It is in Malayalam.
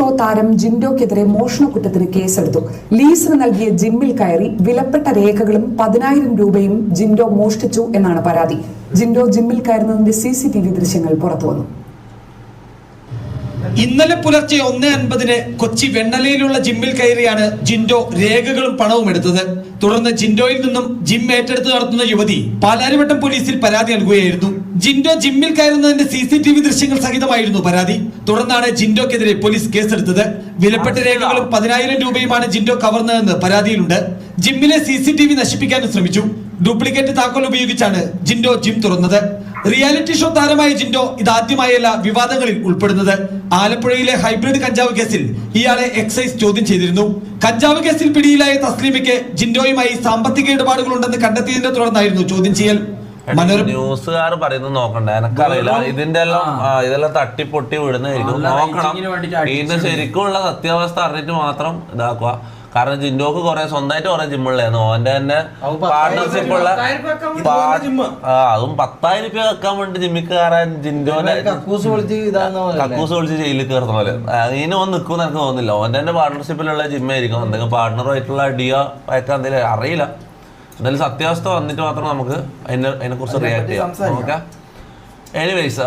ഷോ താരം ജിൻഡോക്കെതിരെ മോഷണക്കുറ്റത്തിന് കേസെടുത്തു. ലീസിന് നൽകിയ ജിമ്മിൽ കയറി വിലപ്പെട്ട രേഖകളും 10,000 രൂപയും ജിൻഡോ മോഷ്ടിച്ചു എന്നാണ് പരാതി. ജിൻഡോ ജിമ്മിൽ കയറുന്നതിന്റെ CCTV ദൃശ്യങ്ങൾ പുറത്തുവന്നു. ഇന്നലെ പുലർച്ചെ 1:50 കൊച്ചി വെണ്ണലയിലുള്ള ജിമ്മിൽ കയറിയാണ് ജിൻഡോ രേഖകളും പണവും എടുത്തത്. തുടർന്ന് ജിൻഡോയിൽ നിന്നും ജിം ഏറ്റെടുത്ത് നടത്തുന്ന യുവതി പാലാരിവട്ടം പോലീസിൽ പരാതി നൽകുകയായിരുന്നു. ജിൻഡോ ജിമ്മിൽ കയറുന്നതിന്റെ CCTV ദൃശ്യങ്ങൾ സഹിതമായിരുന്നു പരാതി. തുടർന്നാണ് ജിൻഡോക്കെതിരെ പോലീസ് കേസെടുത്തത്. വിലപ്പെട്ട രേഖകളും 10,000 രൂപയുമാണ് ജിൻഡോ കവർന്നതെന്ന് പരാതിയിലുണ്ട്. ജിമ്മിലെ CCTV നശിപ്പിക്കാനും ശ്രമിച്ചു. ഡ്യൂപ്ലിക്കേറ്റ് താക്കോൽ ഉപയോഗിച്ചാണ് ജിൻഡോ ജിം തുറന്നത്. റിയാലിറ്റി ഷോ താരമായ ജിൻഡോ ഇതാദ്യമായല്ല വിവാദങ്ങളിൽ ഉൾപ്പെടുന്നത്. ആലപ്പുഴയിലെ ഹൈബ്രിഡ് കഞ്ചാവ് കേസിൽ ഇയാളെ എക്സൈസ് ചോദ്യം ചെയ്തിരുന്നു. കഞ്ചാവ് കേസിൽ പിടിയിലായ തസ്ലീമയ്ക്ക് ജിൻഡോയുമായി സാമ്പത്തിക ഇടപാടുകളുണ്ടെന്ന് കണ്ടെത്തിയതിനെ തുടർന്നായിരുന്നു ചോദ്യം ചെയ്യൽ. ന്യൂസുകാർ പറയുന്നത് നോക്കണ്ട, എനക്കറിയില്ല. ഇതെല്ലാം തട്ടിപ്പൊട്ടി വിടുന്നതായിരിക്കും. നോക്കണം, ഇതിന്റെ ശരിക്കുള്ള സത്യാവസ്ഥ അറിഞ്ഞിട്ട് മാത്രം ഇതാക്കുക. കാരണം ജിൻഡോക്ക് സ്വന്തമായിട്ട് കുറെ ജിമ്മുള്ളായിരുന്നു. ഓന്റെ തന്നെ പാർട്ണർഷിപ്പ് ഉള്ള അതും 10,000 രൂപ വെക്കാൻ വേണ്ടി ജിമ്മിൽ കയറാൻ ജിൻഡോനെ കക്കൂസ് പൊളിച്ച് ജയിലിൽ കയറുന്ന പോലെ അതിന് ഓൻ നിൽക്കുമെന്ന് എനിക്ക് തോന്നുന്നില്ല. ഓന്റെ തന്നെ പാർട്ണർഷിപ്പിലുള്ള ജിമ്മായിരിക്കും. എന്തെങ്കിലും പാർട്ണറുമായിട്ടുള്ള ഡിയോ അയക്കാൻ എന്തെങ്കിലും അറിയില്ല. എന്തായാലും സത്യാവസ്ഥ വന്നിട്ട് മാത്രം നമുക്ക് അതിനെ കുറിച്ച് റിയാക്ട് ചെയ്യാം. നോക്കാം. എനിവേസ്